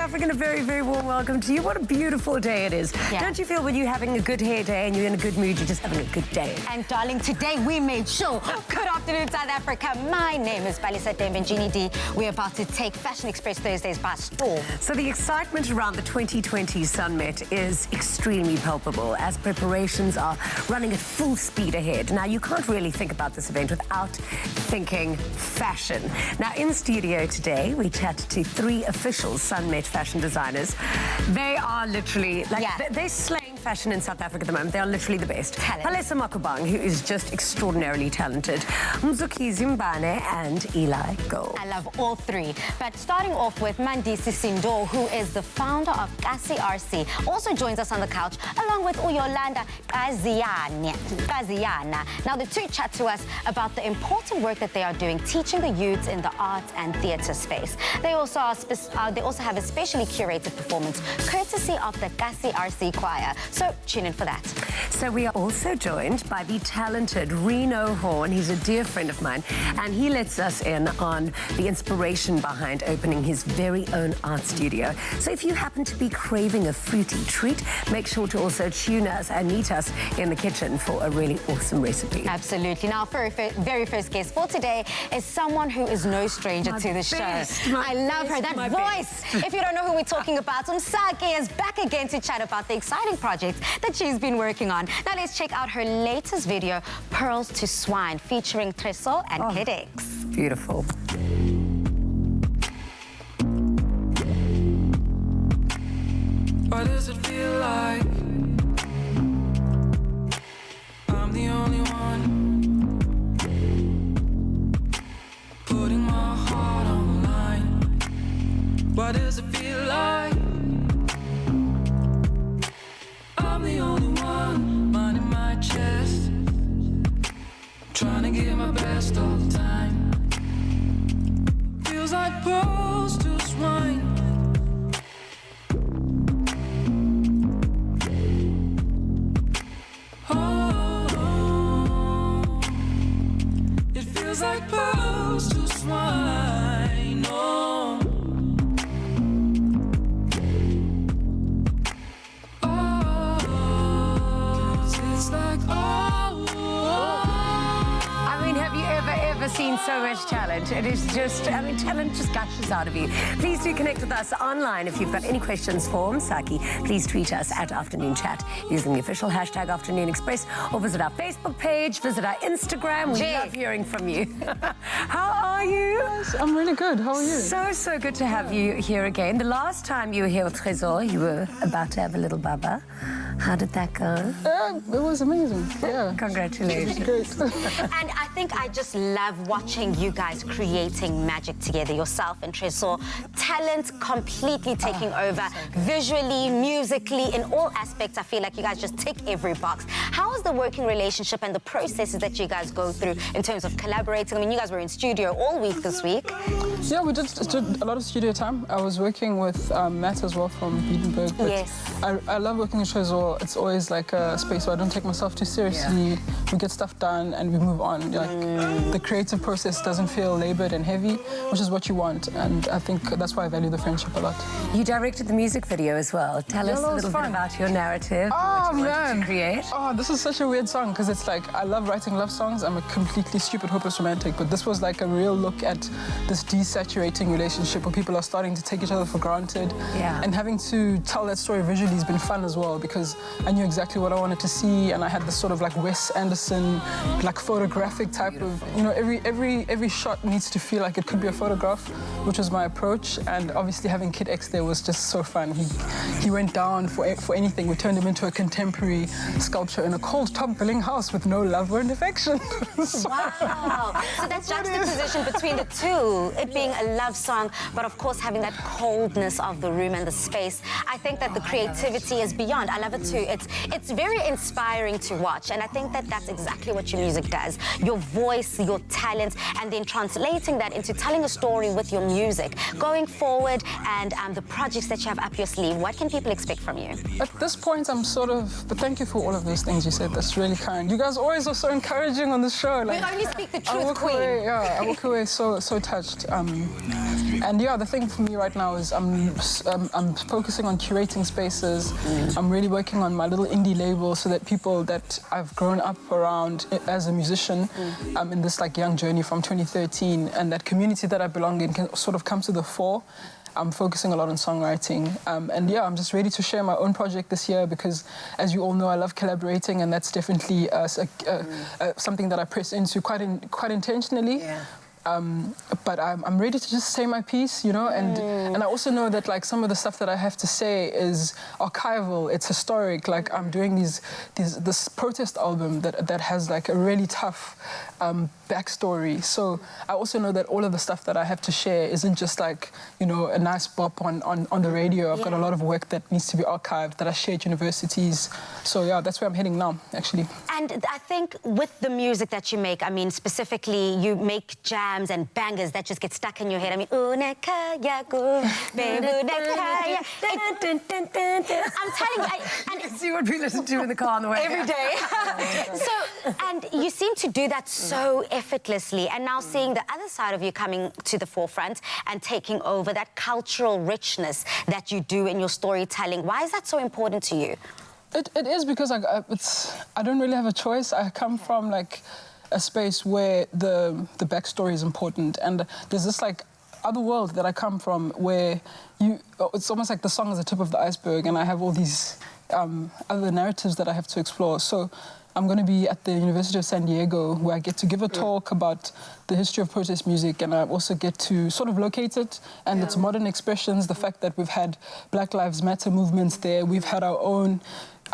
African, a very, very warm welcome to you. What a beautiful day it is. Yeah. Don't you feel when you're having a good hair day and you're in a good mood, you're just having a good day? And darling, today we made sure. Good afternoon, South Africa. My name is Balisa Dembenjini D. We're about to take Fashion Express Thursdays by storm. So the excitement around the 2020 Sunmet is extremely palpable as preparations are running at full speed ahead. Now, you can't really think about this event without thinking fashion. Now, in studio today, we chat to three official Sunmet fashion designers. They are literally, they're slaying fashion in South Africa at the moment. They are literally the best. Palesa Makubang, who is just extraordinarily talented. Msaki Zimbane and Eli Gold. I love all three. But starting off with Mandisi Sindo, who is the founder of Kasi RC, also joins us on the couch, along with Uyolanda Kaziana. Now, the two chat to us about the important work that they are doing, teaching the youths in the art and theatre space. They also have a specially curated performance, courtesy of the Kasi RC Choir. So tune in for that. So we are also joined by the talented Reno Horn. He's a dear friend of mine, and he lets us in on the inspiration behind opening his very own art studio. So if you happen to be craving a fruity treat, make sure to also tune us and meet us in the kitchen for a really awesome recipe. Absolutely. Now, our very first guest for today is someone who is no stranger to the show. I love her, that voice. If you don't know who we're talking about, Msaki is back again to chat about the exciting projects that she's been working on. Now, let's check out her latest video, Pearls to Swine, featuring Treso and KidX. Beautiful. What does it feel like? I'm the only one putting my heart on the line. What does it feel like? I'm the only one minding my chest, trying to give my best all the time. Feels like pearls to swine. Feels like pearls to swine. Oh, it's like I mean, have you ever seen so much talent? It is just, talent just gushes out of you. Please do connect with us online. If you've got any questions for Msaki, please tweet us at Afternoon Chat using the official hashtag Afternoon Express, or visit our Facebook page, visit our Instagram. We love hearing from you. How are you? Yes, I'm really good. How are you? So good to have you here again. The last time you were here with Trésor, you were about to have a little baba. How did that go? It was amazing. Yeah. Congratulations. Great. And I think I just love watching you guys creating magic together, yourself and Treso. Talent completely taking over, visually, musically, in all aspects. I feel like you guys just tick every box. How is the working relationship and the processes that you guys go through in terms of collaborating? I mean, you guys were in studio all week this week. Yeah, we did a lot of studio time. I was working with Matt as well from Beatenberg. Yes. I love working with Treso. It's always like a space where I don't take myself too seriously. Yeah. We get stuff done and we move on. Like the creative process doesn't feel labored and heavy, which is what you want. And I think that's why I value the friendship a lot. You directed the music video as well. Tell us a little bit about your narrative. Oh, what you wanted to create. Oh, this is such a weird song because it's like I love writing love songs. I'm a completely stupid, hopeless romantic, but this was like a real look at this desaturating relationship where people are starting to take each other for granted. Yeah. And having to tell that story visually has been fun as well because I knew exactly what I wanted to see, and I had this sort of like Wes Anderson, like photographic type of, you know, every shot needs to feel like it could be a photograph, which was my approach. And obviously having KidX there was just so fun. He went down for anything. We turned him into a contemporary sculpture in a cold top-billing house with no love or affection. Wow. So that's juxtaposition between the two, it being a love song, but of course having that coldness of the room and the space. I think that the creativity is beyond. I love it too. It's very inspiring to watch, and I think that that's exactly what your music does. Your voice, your talent, and then translating that into telling a story with your music. Going forward, and the projects that you have up your sleeve, what can people expect from you? At this point, I'm sort of, but thank you for all of those things you said. That's really kind. You guys always are so encouraging on the show. We only speak the truth, Queen. I walk away so touched. And yeah, the thing for me right now is I'm focusing on curating spaces. I'm really working on my little indie label so that people that I've grown up around as a musician in this like young journey from 2013, and that community that I belong in can sort of come to the fore. I'm focusing a lot on songwriting. And yeah, I'm just ready to share my own project this year because, as you all know, I love collaborating, and that's definitely something that I press into quite intentionally. Yeah. But I'm ready to just say my piece, you know, and I also know that like some of the stuff that I have to say is archival, it's historic. Like I'm doing this protest album that has like a really tough backstory. So I also know that all of the stuff that I have to share isn't just like, you know, a nice bop on the radio. I've got a lot of work that needs to be archived, that I share at universities. So yeah, that's where I'm heading now, actually. And I think with the music that you make, I mean, specifically, you make jams and bangers that just get stuck in your head. I mean, I'm telling you, and See what we listen to in the car on the way. every day. So, and you seem to do that so effortlessly. And now seeing the other side of you coming to the forefront and taking over that cultural richness that you do in your storytelling. Why is that so important to you? It is because I don't really have a choice. I come from like a space where the backstory is important, and there's this like other world that I come from where it's almost like the song is the tip of the iceberg, and I have all these other narratives that I have to explore. So I'm going to be at the University of San Diego, where I get to give a talk about the history of protest music, and I also get to sort of locate it and its modern expressions, the fact that we've had Black Lives Matter movements there, we've had our own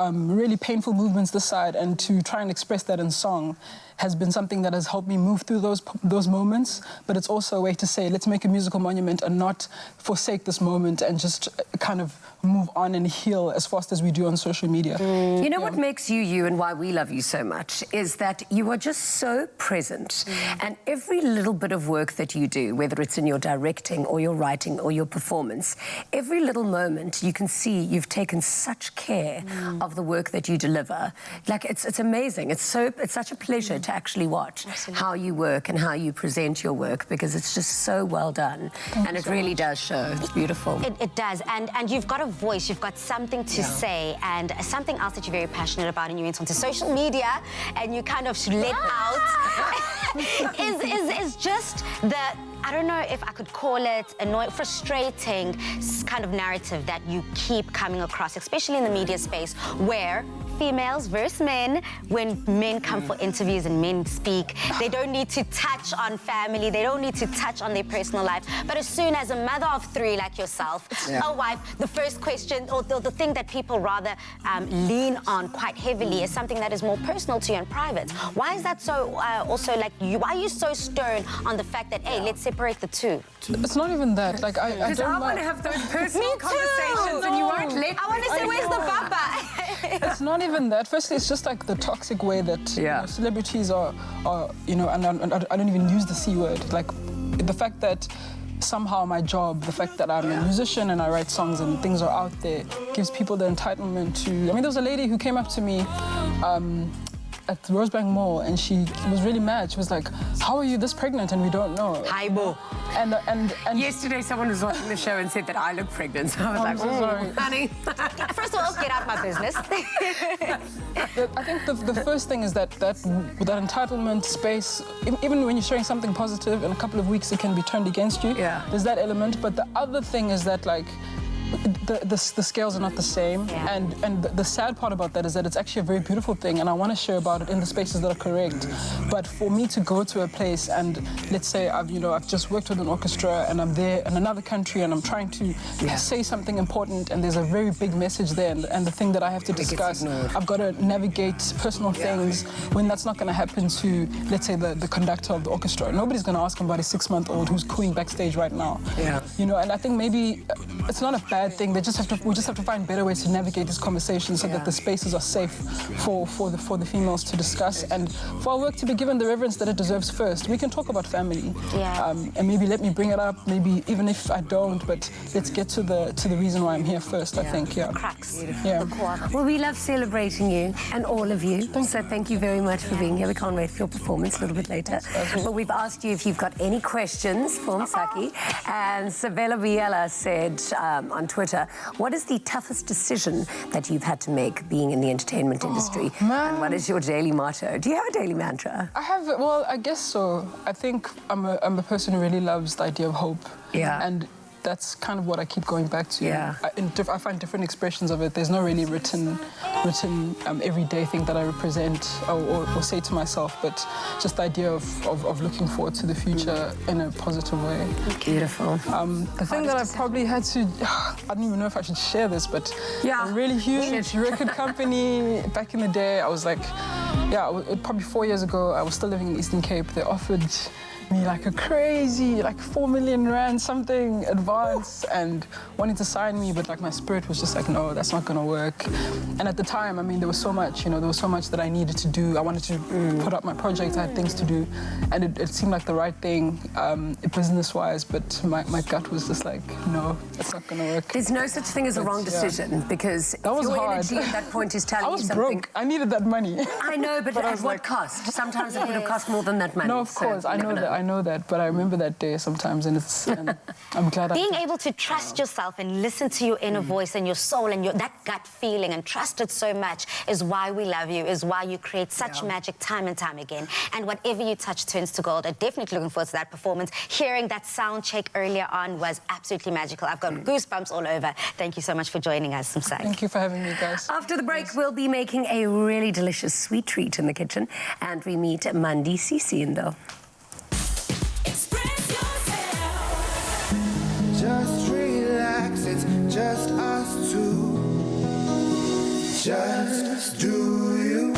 really painful movements this side, and to try and express that in song has been something that has helped me move through those moments. But it's also a way to say, let's make a musical monument and not forsake this moment and just kind of move on and heal as fast as we do on social media. You know what makes you you and why we love you so much is that you are just so present. And every little bit of work that you do, whether it's in your directing or your writing or your performance, every little moment you can see you've taken such care of the work that you deliver. Like it's amazing. It's such a pleasure to actually watch how you work and how you present your work, because it's just so well done. And it really does show. It's beautiful. It does. And you've got a voice, you've got something to say, and something else that you're very passionate about, and you went onto social media and you kind of let out is just the, I don't know if I could call it annoying, frustrating kind of narrative that you keep coming across, especially in the media space, where females versus men, when men come for interviews and men speak, they don't need to touch on family, they don't need to touch on their personal life. But as soon as a mother of three like yourself, a wife, the first question, or the thing that people rather lean on quite heavily is something that is more personal to you and private. Why is that so, also like you, why are you so stern on the fact that, hey, let's separate the two? It's not even that. Like I Because don't I want to have those personal conversations and you won't let me. I want to say, where's the papa? It's not even that. Firstly, it's just like the toxic way that you know, celebrities are, you know, and I don't even use the C word. Like the fact that somehow my job, the fact that I'm a musician and I write songs and things are out there, gives people the entitlement to. I mean, there was a lady who came up to me at the Rosebank Mall, and she was really mad. She was like, "How are you this pregnant and we don't know?" Hi, Bo. And Yesterday, someone was watching the show and said that I look pregnant. So I was like, so sorry. honey. First of all, get out of my business. I think the first thing is that entitlement space, even when you're sharing something positive, in a couple of weeks it can be turned against you. Yeah. There's that element, but the other thing is that like the scales are not the same, and the sad part about that is that it's actually a very beautiful thing, and I want to share about it in the spaces that are correct. But for me to go to a place and let's say I've just worked with an orchestra and I'm there in another country and I'm trying to say something important, and there's a very big message there, and the thing that I have to discuss, I've got to navigate personal things when that's not going to happen to, let's say, the conductor of the orchestra. Nobody's going to ask him about a 6-month-old who's cooing backstage right now. Yeah. You know, and I think maybe it's not a bad think we just have to find better ways to navigate these conversations so that the spaces are safe for the females to discuss and for our work to be given the reverence that it deserves first. We can talk about family, and maybe let me bring it up, maybe even if I don't, but let's get to the reason why I'm here first, I think, Cracks. Yeah. Well, we love celebrating you and all of you. So thank you very much for being here. We can't wait for your performance a little bit later. But we've asked you if you've got any questions for Msaki. And Sabella Biela said on Twitter, what is the toughest decision that you've had to make being in the entertainment industry? Man. And what is your daily motto? Do you have a daily mantra? I have, well, I guess so. I think I'm a person who really loves the idea of hope. Yeah. And that's kind of what I keep going back to. Yeah. I find different expressions of it. There's no really written everyday thing that I represent or say to myself, but just the idea of looking forward to the future in a positive way. Beautiful. The thing that I've probably had to, I don't even know if I should share this, but a really huge record company back in the day, I was like, probably 4 years ago, I was still living in Eastern Cape. They offered me like a crazy, like 4 million rand something advance and wanting to sign me, but like my spirit was just like, no, that's not gonna work. And at the time, I mean, there was so much, there was so much that I needed to do. I wanted to put up my project, I had things to do, and it seemed like the right thing business-wise, but my gut was just like, no, that's not gonna work. There's no such thing as a wrong decision because that was your hard. energy at that point is telling I was you something. broke. I needed that money. I know, but at what cost? Sometimes it would have cost more than that money. No, of course, I know that, but I remember that day sometimes, and I'm glad Being able to trust yourself and listen to your inner voice and your soul and that gut feeling and trust it so much is why we love you, is why you create such magic time and time again. And whatever you touch turns to gold. I'm definitely looking forward to that performance. Hearing that sound check earlier on was absolutely magical. I've got goosebumps all over. Thank you so much for joining us, Msaki. Thank you for having me, guys. After the break, we'll be making a really delicious sweet treat in the kitchen, and we meet Mandi Sisindo. Just relax, it's just us two. Just do you.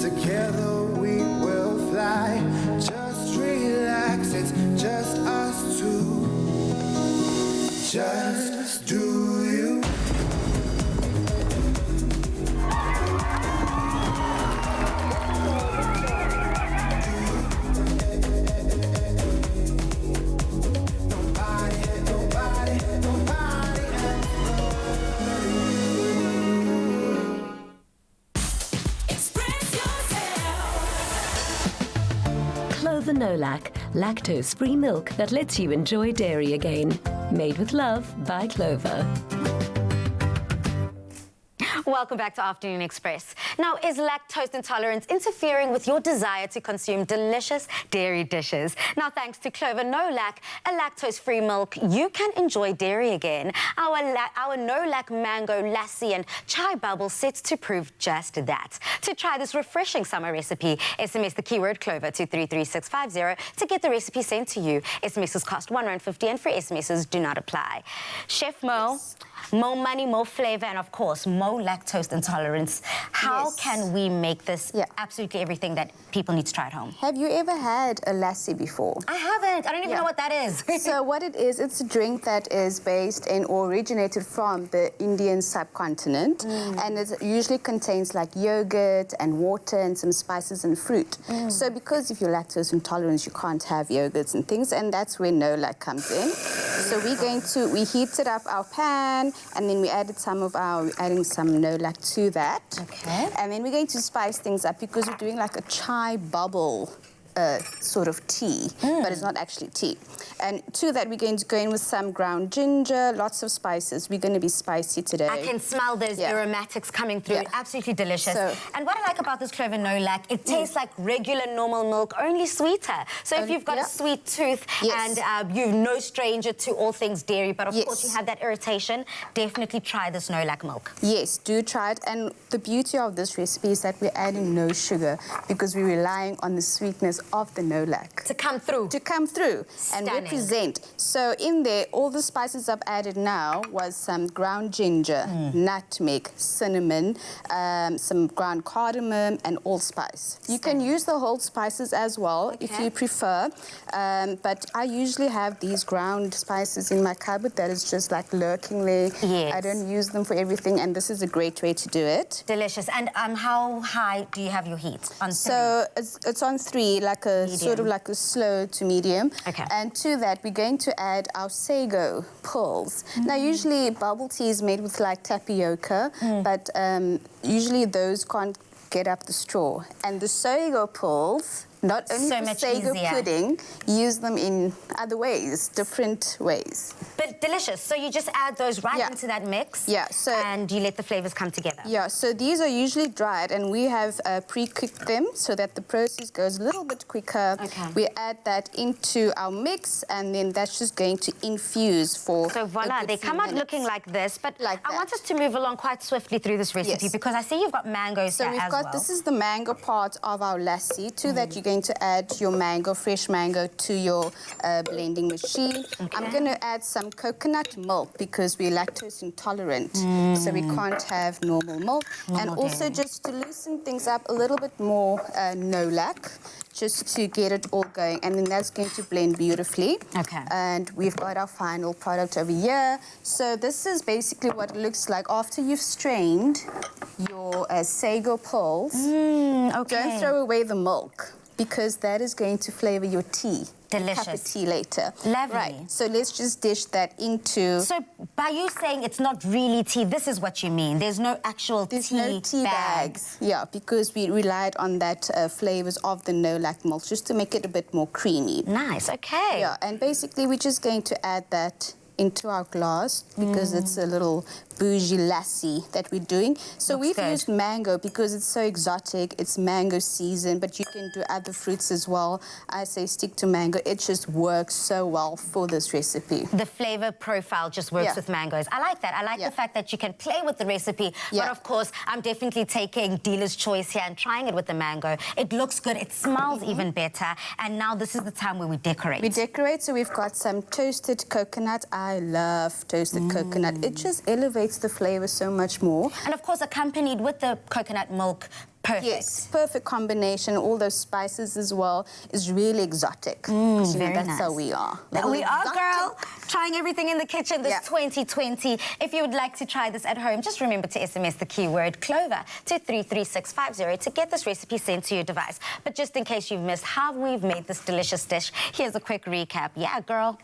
Together we will fly. Just relax, it's just us two. Just do you. Clover No-Lac, lactose-free milk that lets you enjoy dairy again. Made with love by Clover. Welcome back to Afternoon Express. Now, is lactose intolerance interfering with your desire to consume delicious dairy dishes? Now, thanks to Clover No-Lac, a lactose-free milk, you can enjoy dairy again. Our No-Lac mango lassi and chai bubble sets to prove just that. To try this refreshing summer recipe, SMS the keyword Clover to 33650 to get the recipe sent to you. SMSs cost R1.50 and free SMSs do not apply. Chef Mo, yes. More money, more flavor, and of course, more lactose intolerance. How can we make this absolutely everything that people need to try at home? Have you ever had a lassi before? I haven't. I don't even know what that is. So what it is, it's a drink that is based in or originated from the Indian subcontinent. And it usually contains like yogurt and water and some spices and fruit. So because if you're lactose intolerant, you can't have yogurts and things, and that's where No-Lac comes in. So we heated up our pan, and then we added adding some No-Lac to that. Okay. And then we're going to spice things up because we're doing like a chai bubble sort of tea, but it's not actually tea. And to that, we're going to go in with some ground ginger, lots of spices. We're going to be spicy today. I can smell those aromatics coming through. Absolutely delicious. And what I like about this Clover No-Lac, it tastes like regular normal milk, only sweeter. So if you've got a sweet tooth and you're no stranger to all things dairy, but of course you have that irritation, definitely try this No-Lac milk. Yes, do try it. And the beauty of this recipe is that we're adding no sugar because we're relying on the sweetness of the No-Lac. To come through. To come through. Stunning. And represent. So in there, all the spices I've added now was some ground ginger, nutmeg, cinnamon, some ground cardamom, and allspice. You can use the whole spices as well if you prefer, but I usually have these ground spices in my cupboard that is just like lurking there. I don't use them for everything, and this is a great way to do it. Delicious. And how high do you have your heat? On 3? So it's on 3, like a medium. Sort of like a slow to medium. Okay. And to that, we're going to add our sago pearls. Now, usually bubble tea is made with like tapioca, but usually those can't get up the straw. And the sago pearls, not only for sago pudding, use them in other ways, different ways. But delicious. So you just add those right into that mix and you let the flavors come together. Yeah, so these are usually dried and we have pre-cooked them so that the process goes a little bit quicker. Okay. We add that into our mix and then that's just going to infuse for So voila, they come out looking like this, but I want us to move along quite swiftly through this recipe because I see you've got mangoes here as well. So we've got, this is the mango part of our lassi. To that you're going to add your mango, fresh mango, to your blending machine. I'm going to add some coconut milk because we're lactose intolerant, so we can't have normal milk. And also just to loosen things up a little bit more No-Lac, just to get it all going. And then that's going to blend beautifully. Okay. And we've got our final product over here. So this is basically what it looks like after you've strained your sago pearls. Don't throw away the milk, because that is going to flavor your tea. Delicious. Cup of tea later. Lovely. Right, so let's just dish that into... So by you saying it's not really tea, this is what you mean. There's no actual no tea bags. Yeah, because we relied on that flavors of the No-Lac milk just to make it a bit more creamy. Nice, okay. Yeah, and basically we're just going to add that into our glass because it's a little bougie lassi that we're doing. So we've used mango because it's so exotic. It's mango season, but you can do other fruits as well. I say stick to mango. It just works so well for this recipe. The flavor profile just works with mangoes. I like that. I like the fact that you can play with the recipe. But of course, I'm definitely taking dealer's choice here and trying it with the mango. It looks good. It smells even better. And now this is the time where we decorate. We decorate, so we've got some toasted coconut. I love toasted coconut. It just elevates the flavor so much more. And of course, accompanied with the coconut milk Perfect. Yes, perfect combination. All those spices as well is really exotic. Very that's nice. how we are. We are, Exotic. girl, trying everything in the kitchen this Yeah. 2020. If you would like to try this at home, just remember to SMS the keyword Clover to 33650 to get this recipe sent to your device. But just in case you've missed how we've made this delicious dish, here's a quick recap. Yeah, girl.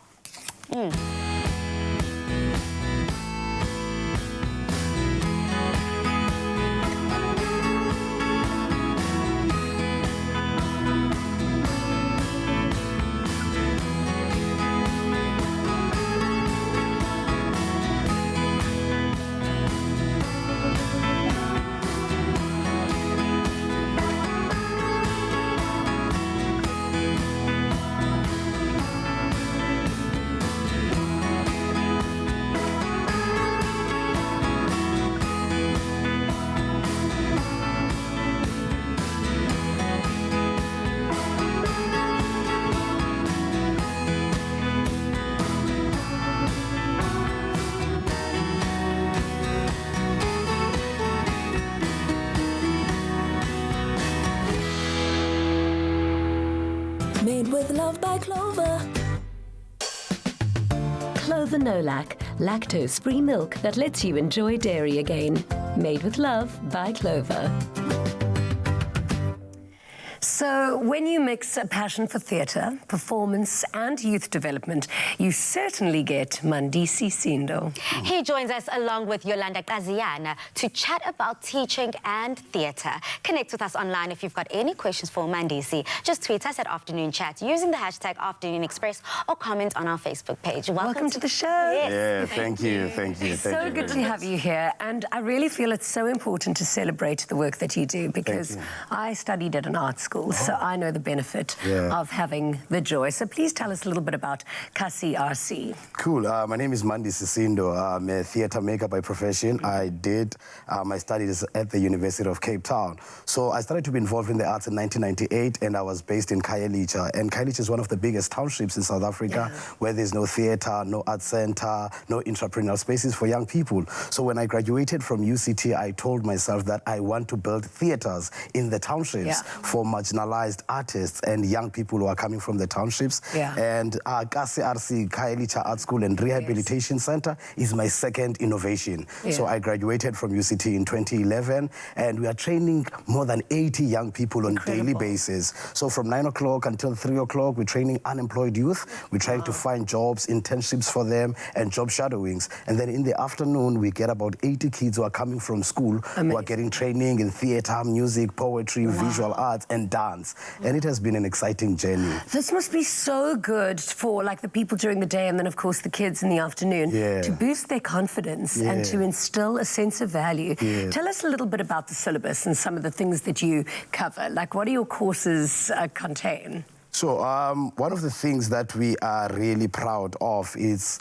Made with love by Clover. Clover No-Lac, lactose-free milk that lets you enjoy dairy again. Made with love by Clover. So when you mix a passion for theatre, performance and youth development, you certainly get Mandisi Sindo. He joins us along with Yolanda Kaziana to chat about teaching and theatre. Connect with us online if you've got any questions for Mandisi. Just tweet us at Afternoon Chat using the hashtag Afternoon Express or comment on our Facebook page. Welcome to the show. Yes. Yeah, thank you. So good to have you here, and I really feel it's so important to celebrate the work that you do, because I studied at an art school, so I know the benefit of having the joy. So please tell us a little bit about Kasi RC. Cool. My name is Mandi Sisindo. I'm a theatre maker by profession. I did my studies at the University of Cape Town. So I started to be involved in the arts in 1998, and I was based in Khayelitsha. And Khayelitsha is one of the biggest townships in South Africa, where there's no theatre, no art centre, no entrepreneurial spaces for young people. So when I graduated from UCT, I told myself that I want to build theatres in the townships for marginalized artists and young people who are coming from the townships. And Kasi RC, Khayelitsha Art School and Rehabilitation Center, is my second innovation. So I graduated from UCT in 2011, and we are training more than 80 young people on a daily basis. So from 9 o'clock until 3 o'clock, we're training unemployed youth. We're trying to find jobs, internships for them, and job shadowings. And then in the afternoon, we get about 80 kids who are coming from school, who are getting training in theatre, music, poetry, visual arts, and dance. And it has been an exciting journey. This must be so good for like the people during the day, and then of course the kids in the afternoon, to boost their confidence and to instill a sense of value. Tell us a little bit about the syllabus and some of the things that you cover. Like, what do your courses contain? So one of the things that we are really proud of is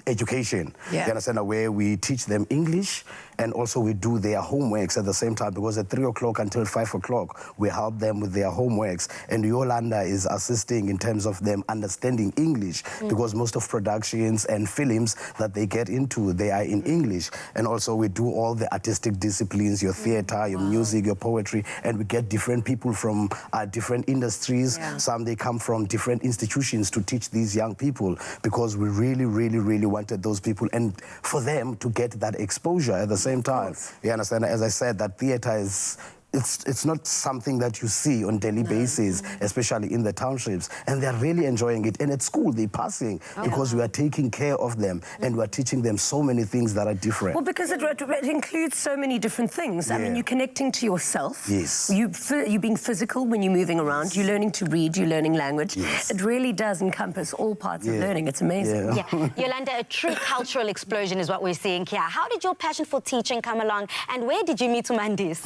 education. You understand, where we teach them English, and also we do their homeworks at the same time, because at 3 o'clock until 5 o'clock, we help them with their homeworks. And Yolanda is assisting in terms of them understanding English, because most of productions and films that they get into, they are in English. And also we do all the artistic disciplines, your theatre, your music, your poetry, and we get different people from different industries. Some they come from different institutions to teach these young people, because we really, really, really wanted those people and for them to get that exposure at the same time. You understand? As I said, that theatre is... It's not something that you see on a daily basis, especially in the townships. And they're really enjoying it. And at school, they're passing because we are taking care of them and we are teaching them so many things that are different. Well, because it includes so many different things. I mean, you're connecting to yourself. Yes. You're being physical when you're moving around. You're learning to read. You're learning language. It really does encompass all parts of learning. It's amazing. Yolanda, a true cultural explosion is what we're seeing here. How did your passion for teaching come along, and where did you meet Mandis?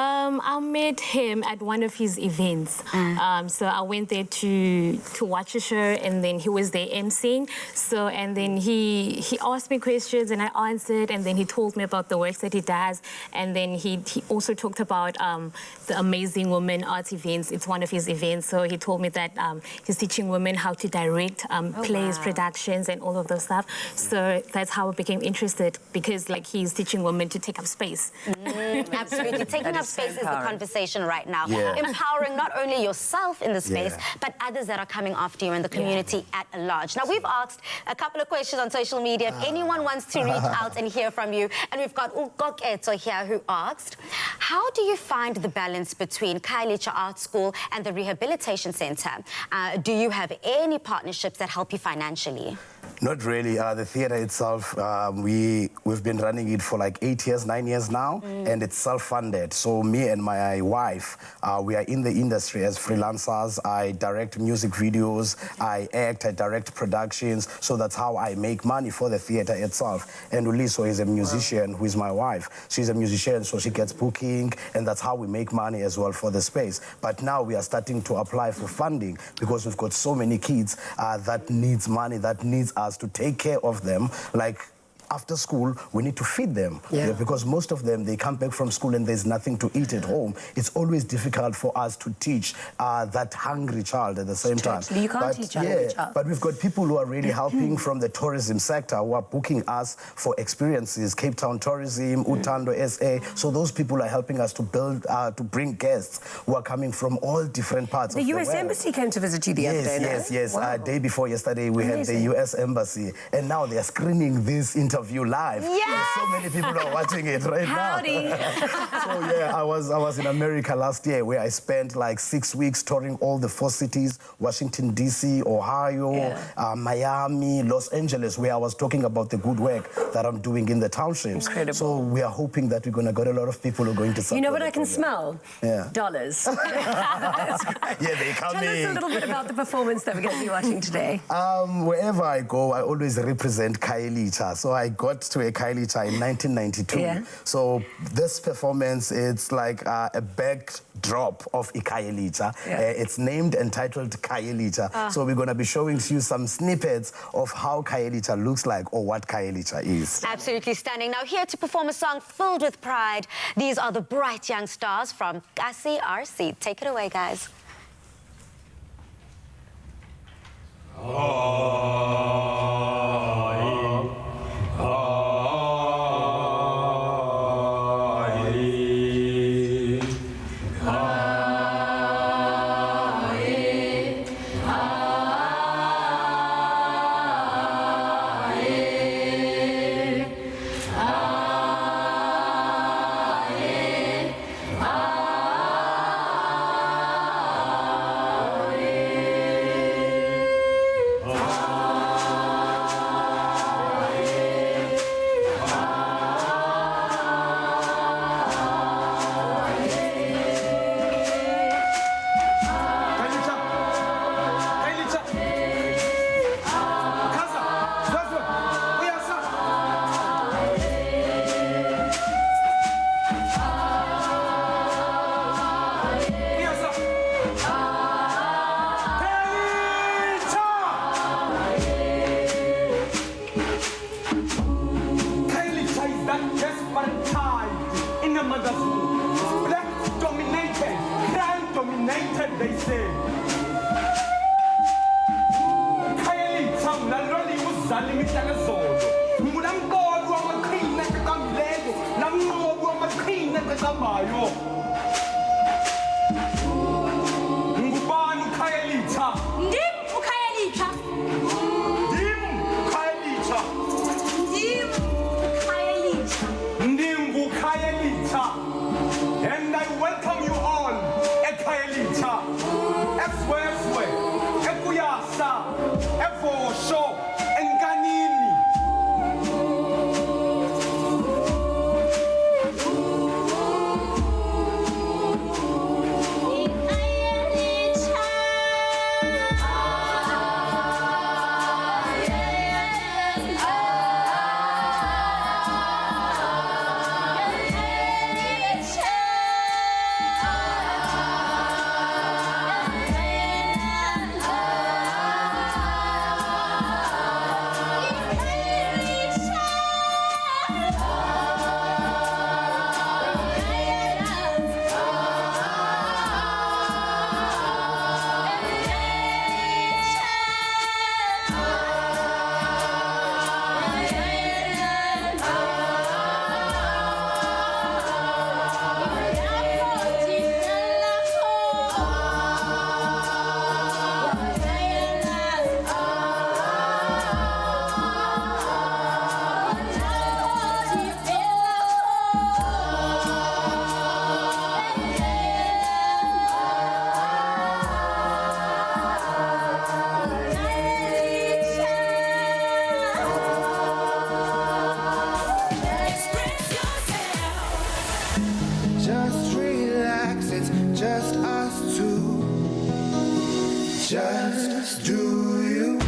I met him at one of his events. So I went there to watch a show, and then he was there emceeing. So, and then he asked me questions and I answered, and then he told me about the works that he does. And then he also talked about the Amazing Women art events. It's one of his events. So he told me that he's teaching women how to direct plays, productions, and all of those stuff. So that's how I became interested, because like he's teaching women to take up space. Absolutely, taking up space is the empowering. conversation right now. Yeah. Empowering not only yourself in the space, Yeah. but others that are coming after you in the community at large. Now, we've asked a couple of questions on social media. If anyone wants to reach out and hear from you, and we've got Ugoketo here who asked, how do you find the balance between Khayelitsha Art School and the Rehabilitation Center? Do you have any partnerships that help you financially? Not really. The theatre itself, we've been running it for like 8 years, 9 years now, and it's self-funded. So me and my wife, we are in the industry as freelancers. I direct music videos, I act, I direct productions. So that's how I make money for the theatre itself. And Uliso is a musician, who is my wife. She's a musician, so she gets booking, and that's how we make money as well for the space. But now we are starting to apply for funding because we've got so many kids that needs money, that needs us to take care of them. Like after school, we need to feed them. Yeah. Because most of them, they come back from school and there's nothing to eat at home. It's always difficult for us to teach that hungry child at the same time. Totally, you can't teach a hungry child. But we've got people who are really helping from the tourism sector, who are booking us for experiences, Cape Town Tourism, Utando SA. So those people are helping us to build, to bring guests who are coming from all different parts The of the US world. Embassy came to visit you the other day, no? Yes. Wow. Day before yesterday, we Amazing. had the US Embassy, and now they are screening this interview live. Yes! There's so many people are watching it right Howdy. now. So yeah, I was in America last year, where I spent like 6 weeks touring all the 4 cities: Washington D.C., Ohio, Miami, Los Angeles, where I was talking about the good work that I'm doing in the townships. Incredible. So we are hoping that we're gonna get a lot of people who are going to support. You know what the I can program. smell? Yeah. Dollars. Yeah, they Tell coming. us a little bit about the performance that we're going to be watching today. Wherever I go, I always represent Khayelitsha. So I got to a Khayelitsha in 1992. Yeah. So this performance, it's like a backdrop of Khayelitsha. Yeah. It's named and titled Khayelitsha. So we're going to be showing you some snippets of how Khayelitsha looks like, or what Khayelitsha is. Absolutely stunning. Now, here to perform a song filled with pride, these are the bright young stars from Kasi RC. Take it away, guys. Just do you.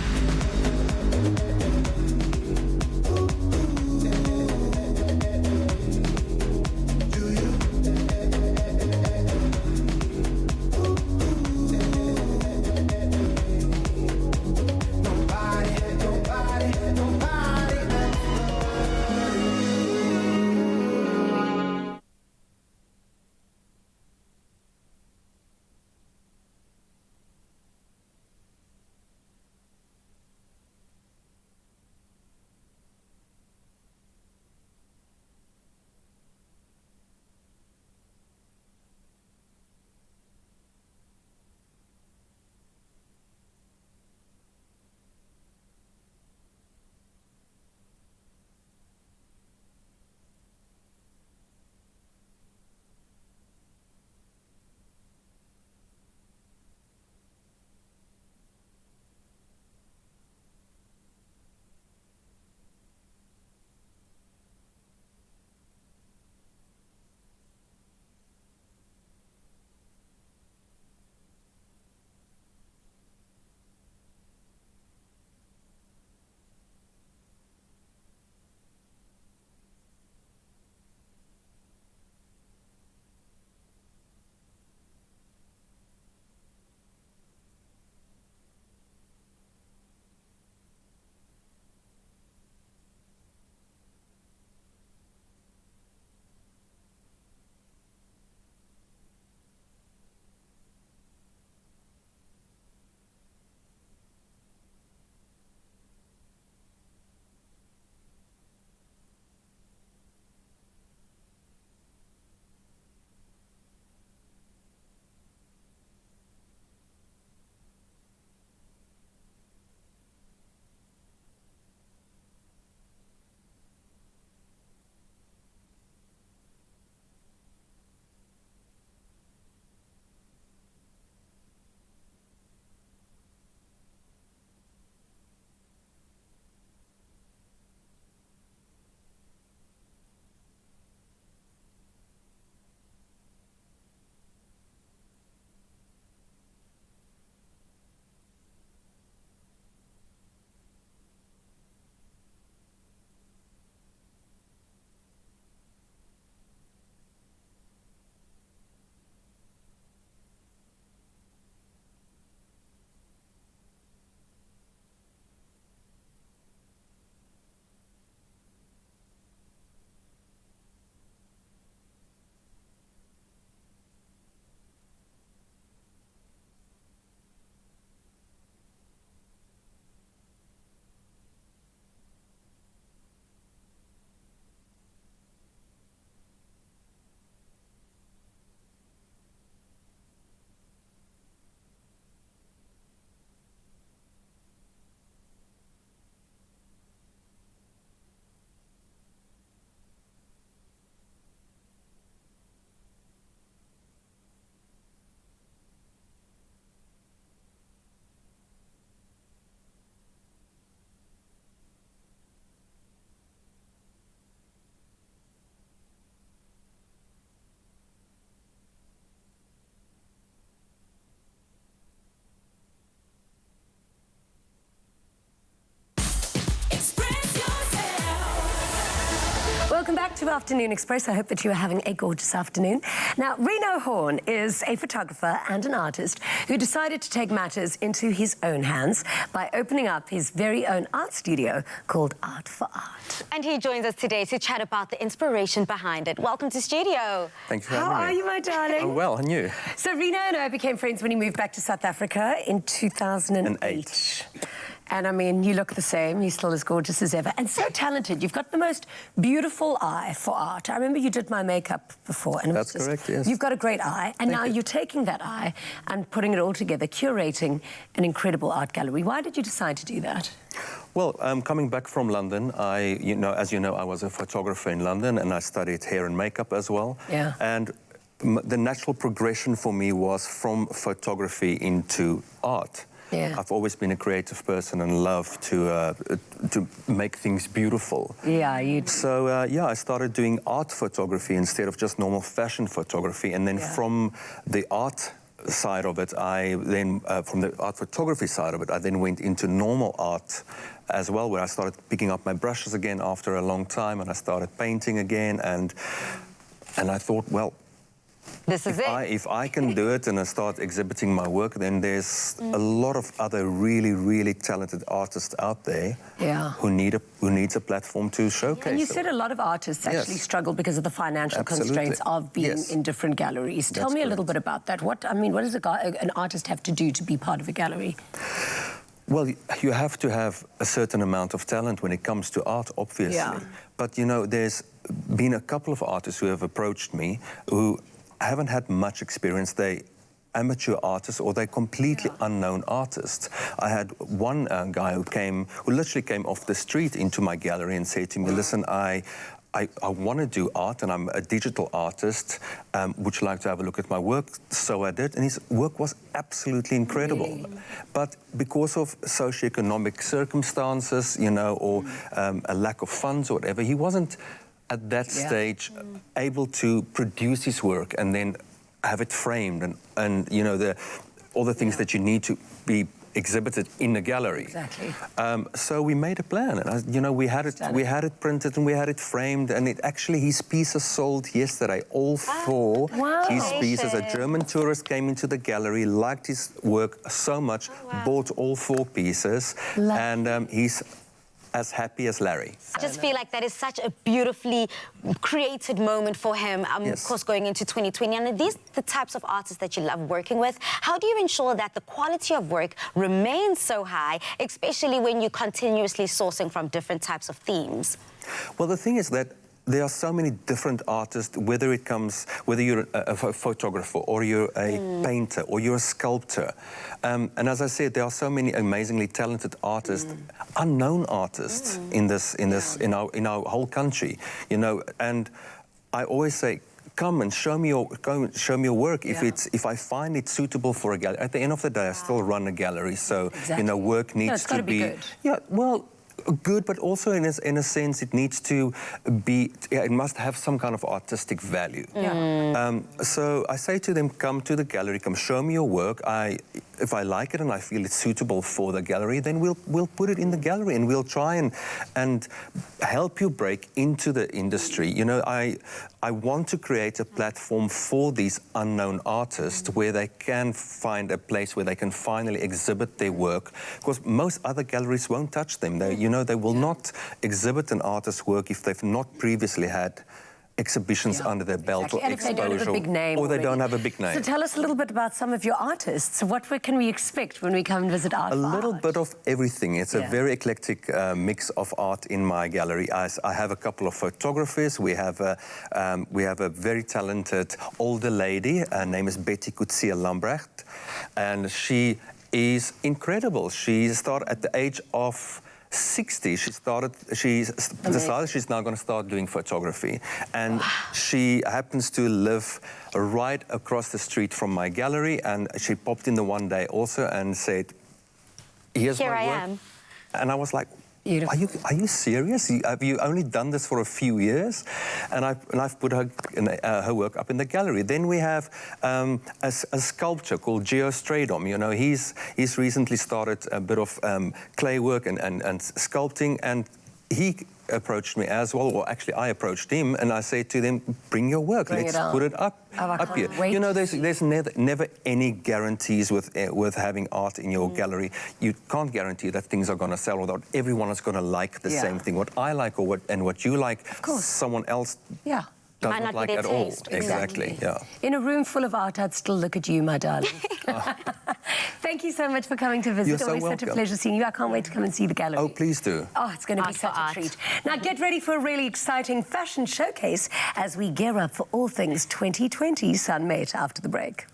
Welcome back to Afternoon Express. I hope that you are having a gorgeous afternoon. Now, Reno Horn is a photographer and an artist who decided to take matters into his own hands by opening up his very own art studio called Art for Art. And he joins us today to chat about the inspiration behind it. Welcome to studio. Thank you for having me. How are you, my darling? I'm well, and you? So Reno and I became friends when he moved back to South Africa in 2008. And I mean, you look the same. You're still as gorgeous as ever. And so talented. You've got the most beautiful eye for art. I remember you did my makeup before. And that's correct, yes. You've got a great eye. And now you're taking that eye and putting it all together, curating an incredible art gallery. Why did you decide to do that? Well, coming back from London, as you know, I was a photographer in London, and I studied hair and makeup as well. Yeah. And the natural progression for me was from photography into art. Yeah. I've always been a creative person and love to make things beautiful. Yeah, you do. So, yeah, I started doing art photography instead of just normal fashion photography. And then from the art side of it, I then, from the art photography side of it, I then went into normal art as well, where I started picking up my brushes again after a long time, and I started painting again, and I thought, well, this is it. If I can do it and I start exhibiting my work, then there's a lot of other really, really talented artists out there who needs a platform to showcase. And you said a lot of artists actually struggle because of the financial constraints of being in different galleries. Tell me a little bit about that. What does an artist have to do to be part of a gallery? Well, you have to have a certain amount of talent when it comes to art, obviously. Yeah. But, you know, there's been a couple of artists who have approached me who haven't had much experience. They amateur artists or they're completely unknown artists. I had one guy who literally came off the street into my gallery and said to me, listen, I want to do art and I'm a digital artist. Would you like to have a look at my work? So I did, and his work was absolutely incredible. Really? But because of socioeconomic circumstances, you know, or a lack of funds or whatever, he wasn't at that stage able to produce his work and then have it framed and you know, all the things that you need to be exhibited in a gallery. Exactly. So we made a plan, and you know, we had it printed and we had it framed, and his pieces sold yesterday. All four his pieces. A German tourist came into the gallery, liked his work so much, bought all four pieces, and he's as happy as Larry. I just feel like that is such a beautifully created moment for him, of course, going into 2020. And are these the types of artists that you love working with? How do you ensure that the quality of work remains so high, especially when you're continuously sourcing from different types of themes? Well, the thing is that there are so many different artists, whether you're a photographer or you're a painter or you're a sculptor. And as I said, there are so many amazingly talented artists, unknown artists in our whole country, you know. And I always say, come and show me your work. If I find it suitable for a gallery. At the end of the day, I still run a gallery, so you know, work needs to be good. Yeah, well, good, but also in a sense it needs to be, it must have some kind of artistic value. So I say to them, come to the gallery, come show me your work. If I like it and I feel it's suitable for the gallery, then we'll put it in the gallery and we'll try and help you break into the industry. You know, I want to create a platform for these unknown artists where they can find a place where they can finally exhibit their work, because most other galleries won't touch them. They will not exhibit an artist's work if they've not previously had exhibitions under their belt or and exposure, if they don't have a big name or they don't have a big name. So tell us a little bit about some of your artists. What can we expect when we come and visit art? A little bit of everything. It's a very eclectic mix of art in my gallery. I have a couple of photographers. We have a very talented older lady. Her name is Betty Kutsia Lambrecht, and she is incredible. She started at the age of 60. She's decided she's now going to start doing photography, and she happens to live right across the street from my gallery, and she popped in the one day also and said, here's my work. Here I am. And I was like, are you serious? Have you only done this for a few years? And I've put her work up in the gallery. Then we have a sculptor called Geo Stradom. You know, he's recently started a bit of clay work and sculpting, and he approached me as well, or actually I approached him, and I said to them, bring your work, let's put it up here. You know, there's never any guarantees with having art in your gallery. You can't guarantee that things are going to sell, or that everyone is going to like the same thing. What I like or what you like, someone else does not like at all. Exactly. Yeah. In a room full of art, I'd still look at you, my darling. Thank you so much for coming to visit. You're so Always welcome. such a pleasure seeing you. I can't wait to come and see the gallery. Oh, please do. Oh, it's going to be such a treat. Now get ready for a really exciting fashion showcase as we gear up for all things 2020 Sunmet after the break.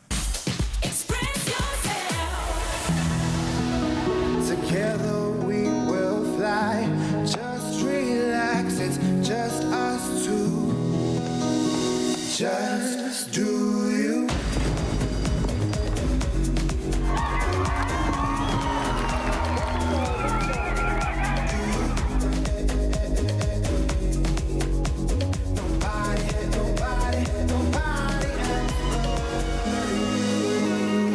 Together we will fly. Just relax, it's just us two. Just do you. Nobody else.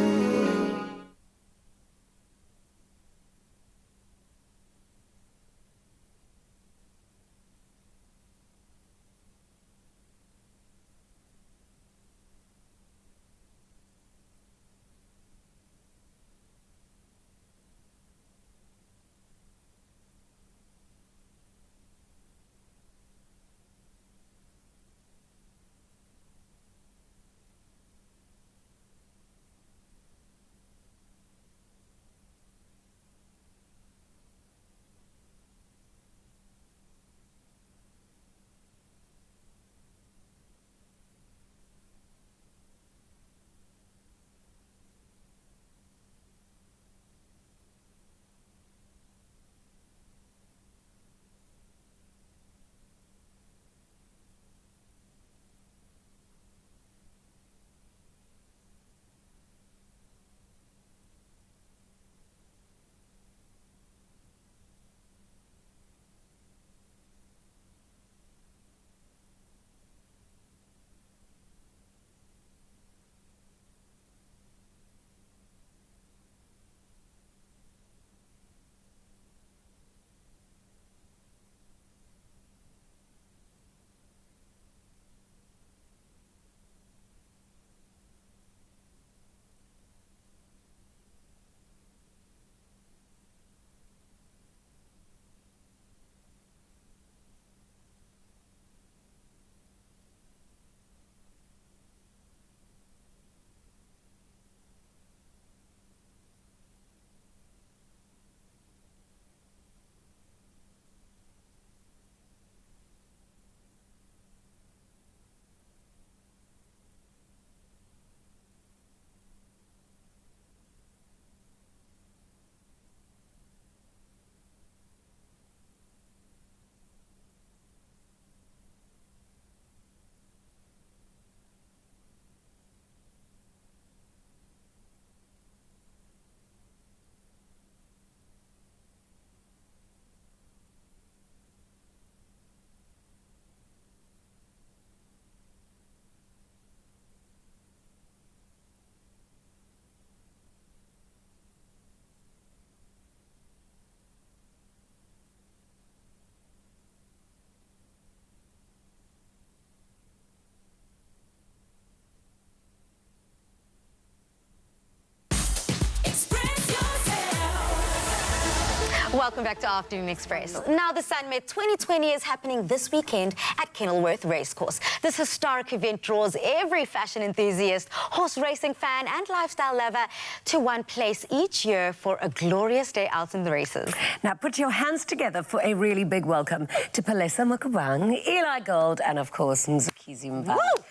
Welcome back to Afternoon Express. Now, the Sunmet 2020 is happening this weekend at Kenilworth Racecourse. This historic event draws every fashion enthusiast, horse racing fan and lifestyle lover to one place each year for a glorious day out in the races. Now, put your hands together for a really big welcome to Palesa Mukabang, Eli Gold, and of course, Msaki. Welcome!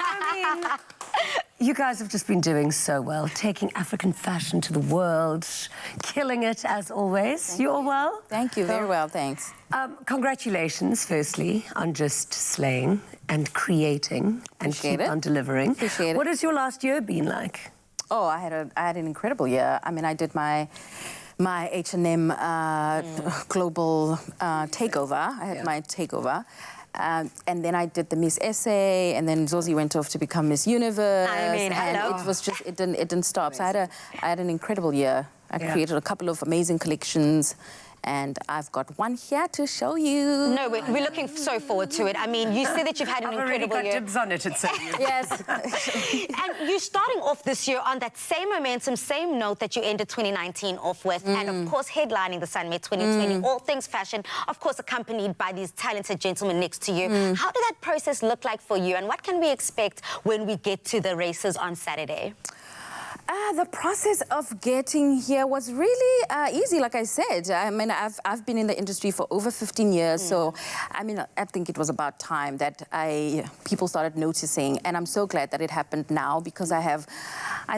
I mean, you guys have just been doing so well, taking African fashion to the world, killing it as always. You all well? Thank you, very well, thanks. Congratulations, firstly, on just slaying and creating and keep on delivering. Appreciate it. What has your last year been like? Oh, I had an incredible year. I mean, I did my H&M global takeover. I had my takeover. And then I did the Miss Essay, and then Zosie went off to become Miss Universe. I mean, and it was just, it didn't stop. So I had an incredible year. I created a couple of amazing collections, and I've got one here to show you. No, we're looking so forward to it. I mean, you said that you've had an incredible year. I've already got dibs on it, it's Yes. And you're starting off this year on that same momentum, same note that you ended 2019 off with, and of course headlining the Sunmet 2020, all things fashion, of course accompanied by these talented gentlemen next to you. How did that process look like for you, and what can we expect when we get to the races on Saturday? The process of getting here was really easy, like I said. I mean, I've been in the industry for over 15 years, so I mean, I think it was about time that people started noticing, and I'm so glad that it happened now because I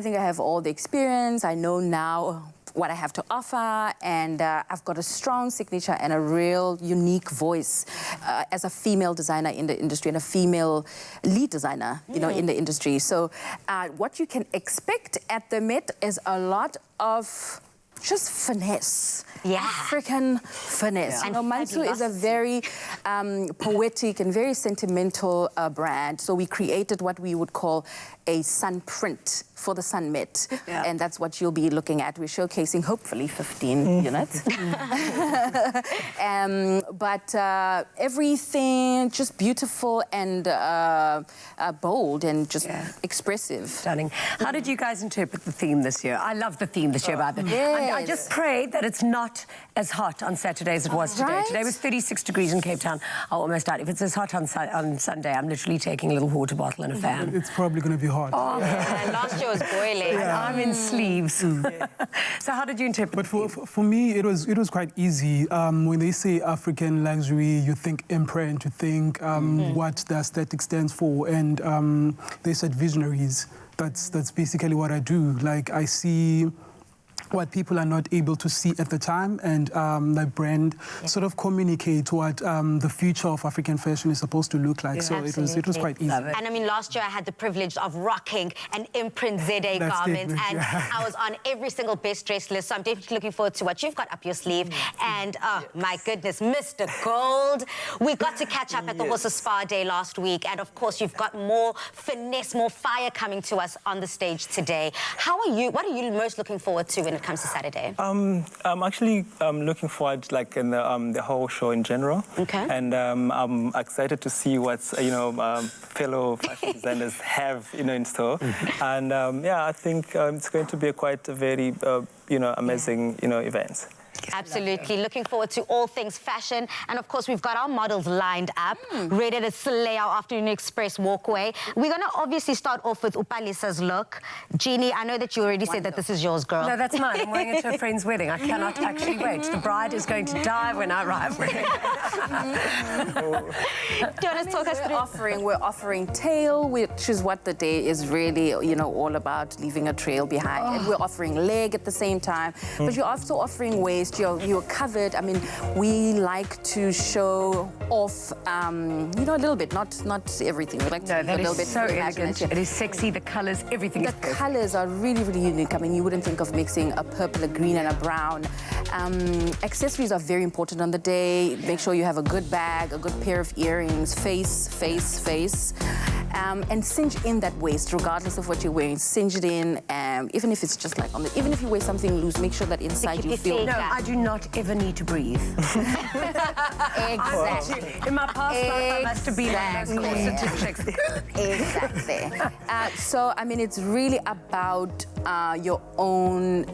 think I have all the experience. I know now what I have to offer, and I've got a strong signature and a real unique voice as a female designer in the industry and a female lead designer, you know, in the industry. So what you can expect at the Met is a lot of just finesse, African finesse. You know, Mansu is a very poetic and very sentimental brand. So we created what we would call a sun print for the Sunmet, and that's what you'll be looking at. We're showcasing hopefully 15 units. But everything just beautiful and bold and just expressive. Stunning. How did you guys interpret the theme this year? I love the theme this year, by the way. I just pray that it's not as hot on Saturday as it was today. Today was 36 degrees in Cape Town. I almost died. If it's as hot on Sunday, I'm literally taking a little water bottle and a fan. It's probably going to be hot. Oh, yeah. Last year was boiling. I'm in sleeves. So how did you interpret But for me, it was quite easy. When they say African luxury, you think imprint, you think what the aesthetic stands for, and they said visionaries. That's basically what I do. Like, I see what people are not able to see at the time, and the brand sort of communicate what the future of African fashion is supposed to look like. So it was quite easy. And I mean, last year I had the privilege of rocking an imprint ZA garment, and I was on every single best dressed list. So I'm definitely looking forward to what you've got up your sleeve. And oh my goodness, Mr. Gold, we got to catch up at the Horses Spa Day last week, and of course you've got more finesse, more fire coming to us on the stage today. How are you? What are you most looking forward to when it comes to Saturday? I'm actually looking forward, like, in the whole show in general. Okay. And I'm excited to see what fellow fashion designers have in store. And yeah, I think it's going to be quite a very amazing event. Absolutely. Looking forward to all things fashion. And of course, we've got our models lined up, ready to slay our Afternoon Express walkway. We're going to obviously start off with Upalisa's look. Jeannie, I know that you already said that this is yours, girl. No, that's mine. I'm wearing it to a friend's wedding. I cannot actually wait. The bride is going to die when I arrive. Do you want to talk us through? We're offering tail, which is what the day is really, all about, leaving a trail behind. And we're offering leg at the same time. But you're also offering waist. You're covered. I mean, we like to show off, a little bit, not everything. We like to be a little bit so elegant. It is sexy. The colours, everything. The colours are really, really unique. I mean, you wouldn't think of mixing a purple, a green, and a brown. Accessories are very important on the day. Make sure you have a good bag, a good pair of earrings, face. And cinch in that waist, regardless of what you're wearing. Cinch it in, even if it's just like even if you wear something loose, make sure that inside you feel. No, I do not ever need to breathe. Exactly. In my past life, I must have been on those corseted chicks. Exactly. So, I mean, it's really about your own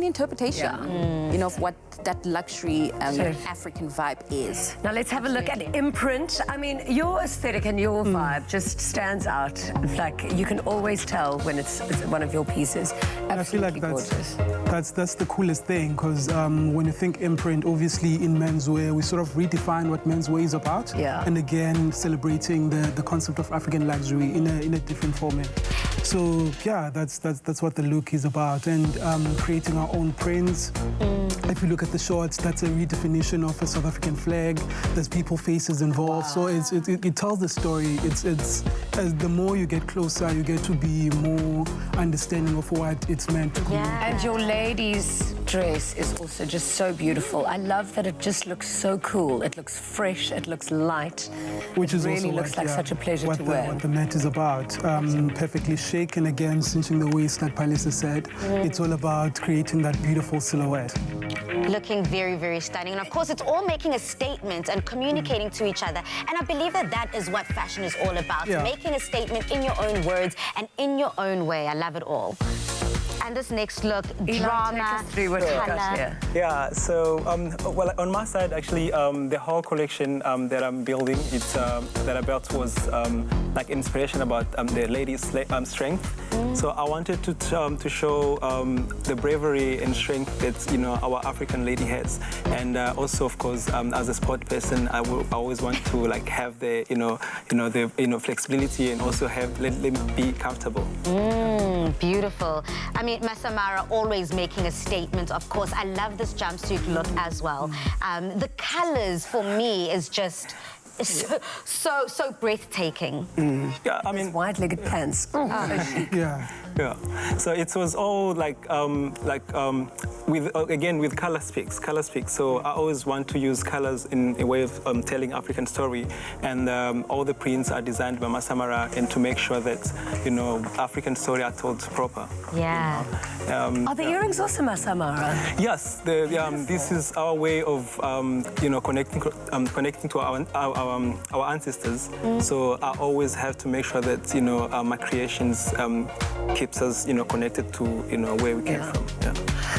interpretation, you know, of what that luxury African vibe is. Now let's have a look at Imprint. I mean, your aesthetic and your vibe just stands out. Like you can always tell when it's one of your pieces. I feel like that's the coolest thing, because when you think Imprint, obviously in menswear, we sort of redefine what menswear is about. Yeah. And again, celebrating the concept of African luxury in a different format. So yeah, that's what the look is about, and creating our own prints. If you look at the shorts, that's a redefinition of a South African flag. There's people faces involved, so it tells the story. It's as the more you get closer, you get to be more understanding of what it's meant to communicate. And your lady's dress is also just so beautiful. I love that it just looks so cool. It looks fresh, it looks light. Which is really also looks like such a pleasure to wear. What the Met is about. Perfectly shaken, again, cinching the waist, like Palisa said. It's all about creating that beautiful silhouette. Looking very, very stunning. And of course, it's all making a statement and communicating to each other. And I believe that is what fashion is all about. Yeah. Making a statement in your own words and in your own way. I love it all. And this next look, drama, color. Yeah, so, well, on my side, actually, the whole collection that I'm building, that I built was like inspiration about the lady's strength. So I wanted to show the bravery and strength that, you know, our African lady has. And also, of course, as a sport person, I always want to like have the, flexibility and also let them be comfortable. Beautiful. I mean, Masamara always making a statement, of course. I love this jumpsuit look as well. The colors for me is just so breathtaking. Yeah, I mean, wide-legged pants. Yeah. Yeah. So it was all with color speaks. So I always want to use colors in a way of telling African story, and all the prints are designed by Masamara, and to make sure that, you know, African story are told proper. Yeah. Are the earrings also Masamara? Yes. This is our way of connecting to our ancestors. So I always have to make sure that, you know, my creations keeps us, you know, connected to, you know, where we came from. Yeah.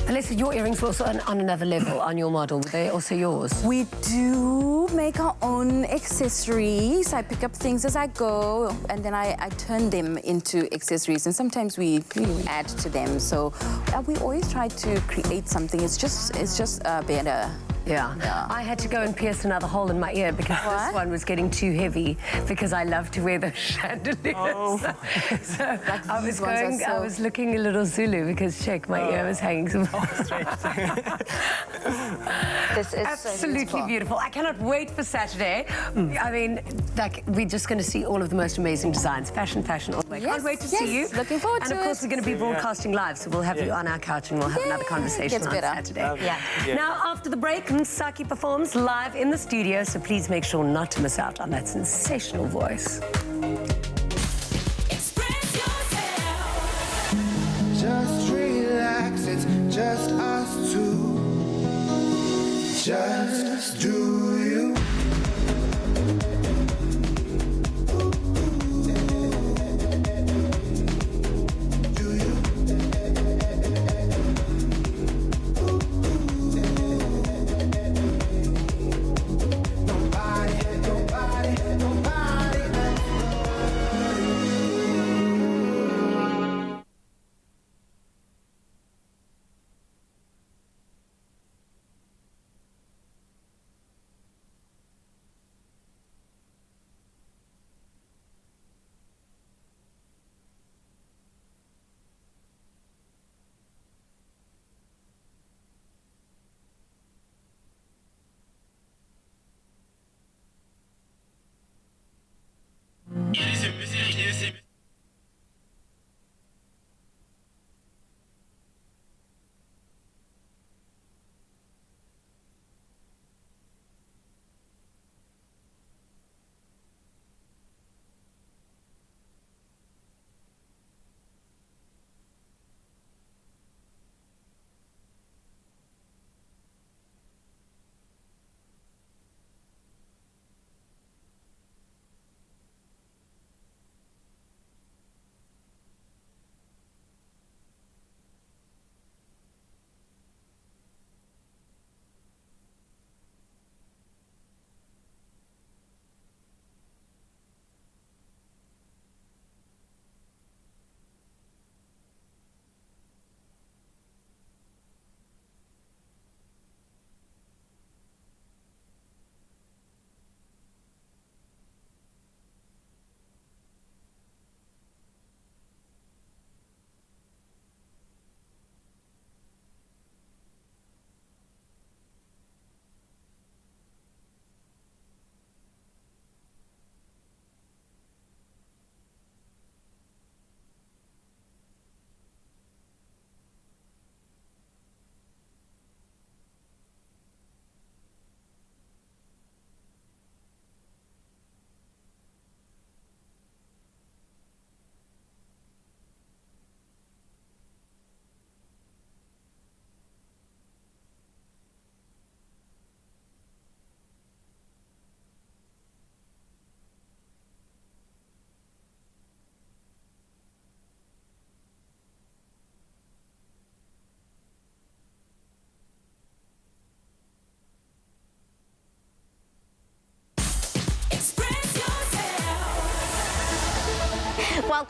Alyssa, your earrings were also on another level on your model. Were they also yours? We do make our own accessories. I pick up things as I go, and then I turn them into accessories, and sometimes we add to them. So we always try to create something. It's just better. Yeah. I had to go and pierce another hole in my ear because this one was getting too heavy, because I love to wear those chandeliers. Oh. So I was looking a little Zulu because check, my ear was hanging so straight. This is absolutely beautiful. I cannot wait for Saturday. I mean, like, we're just going to see all of the most amazing designs. Fashion all the way. Can't wait to see you. Looking forward to it. And of course, we're going to be broadcasting live, so we'll have you on our couch and we'll have another conversation on Saturday. Now, after the break, Msaki performs live in the studio, so please make sure not to miss out on that sensational voice. Express yourself. Just relax, it's just us two. Just do you.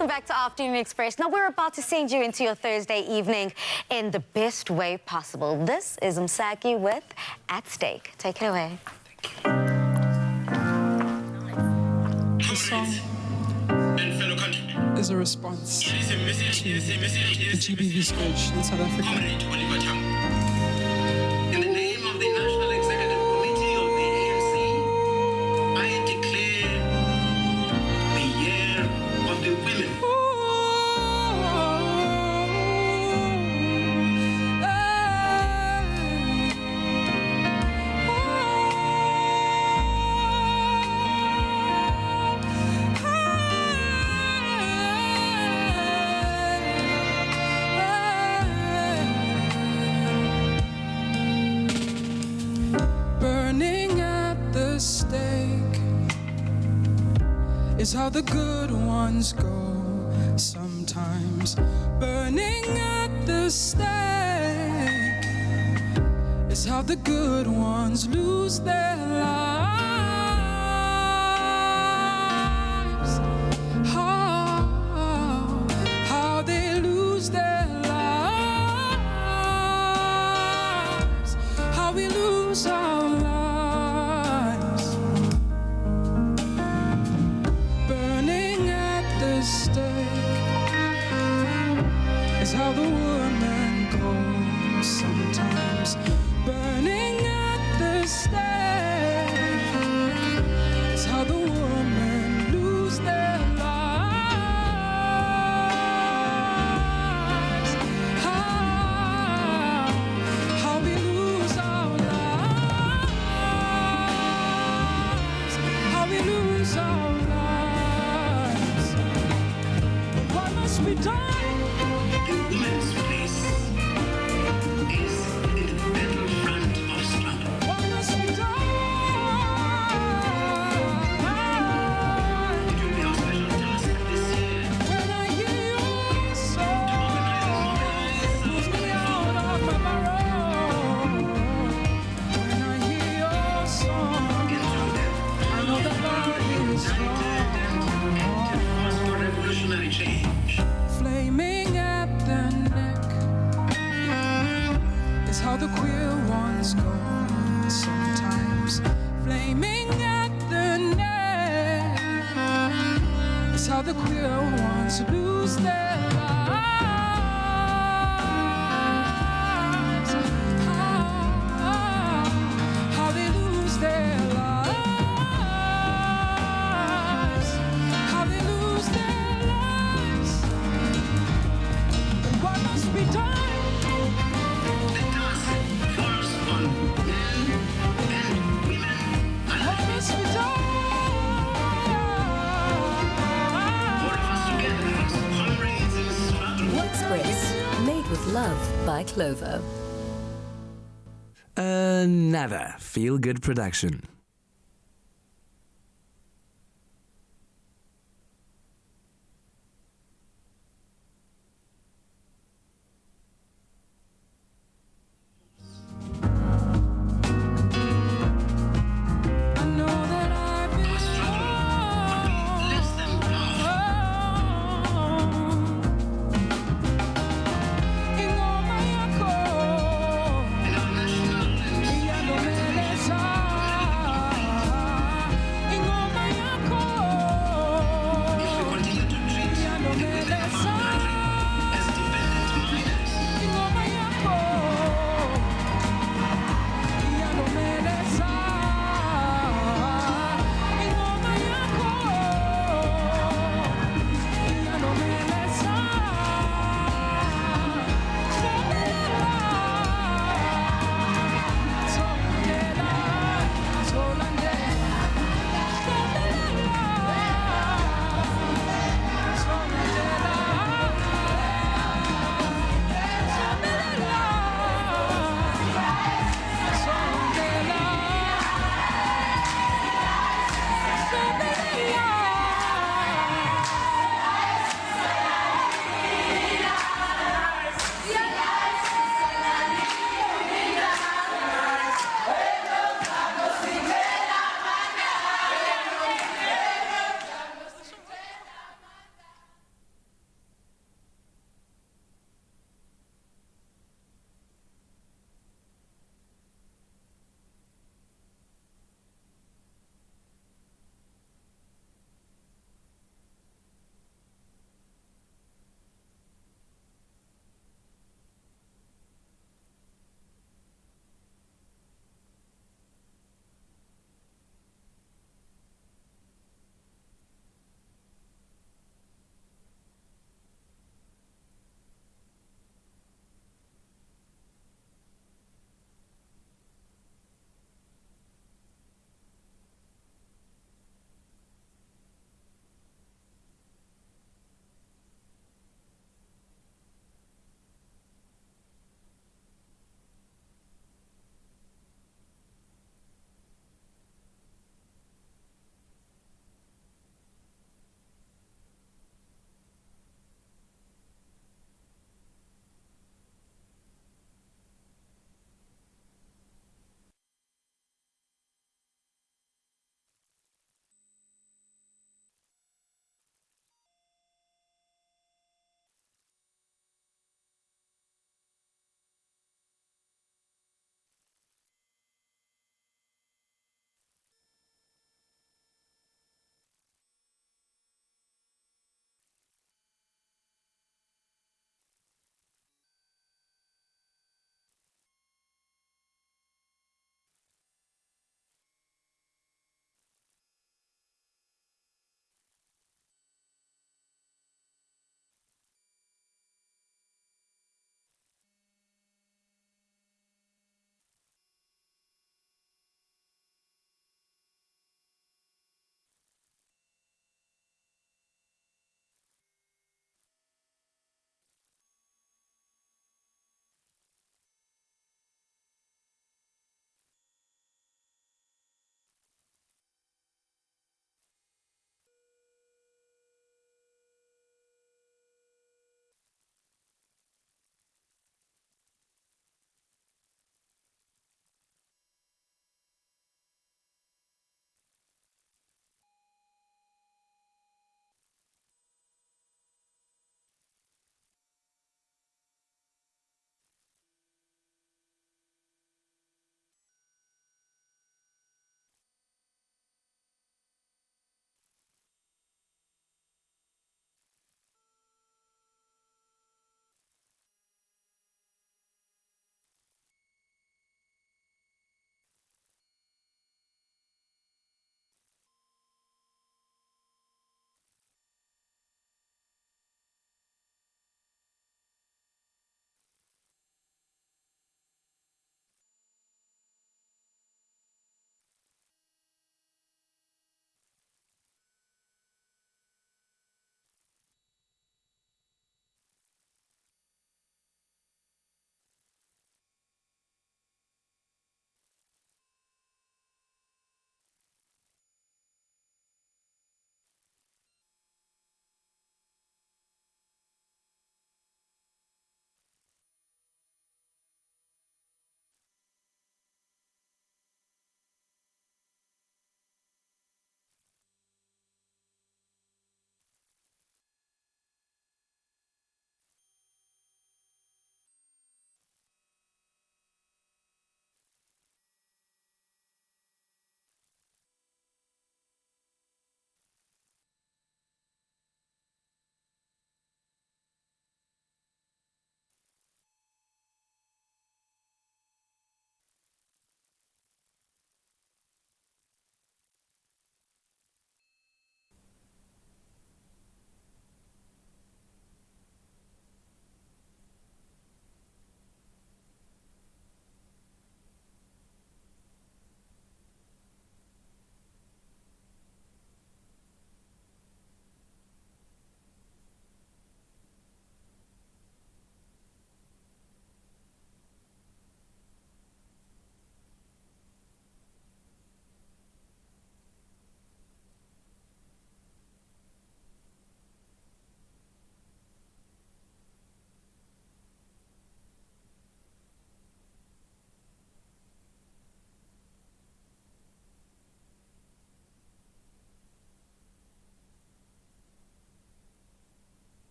welcome back to Afternoon Express. Now, we're about to send you into your Thursday evening in the best way possible. This is Msaki with At Stake. Take it away. The song is a response to the GBV scourge in South Africa. In the name of the National Executive Committee of the ANC, I declare the year of the women. Burning at the stake is how the good ones go sometimes. Burning at the stake is how the good ones lose their lives. How they lose their lives. How we lose our lives. Burning at the stake is how the woman goes sometimes. Burning at the stake is how the woman lose their lives. How we lose our lives. How we lose our lives. What must be done? The women's place is in the battlefront of struggle. What must be done? It will be our special task this year When I hear your song, to organize, pulls me out of my burrow. When I hear your song, I know the body is strong. force for revolutionary change. Flaming at the neck is how the queer ones go sometimes. Flaming at the neck is how the queer ones lose their lives. How they lose their lives. How they lose their lives. What must be done? The task falls on men and women What alike. must be done? All of us together as comrades in struggle. Express, made with love by Clover. Another feel-good production.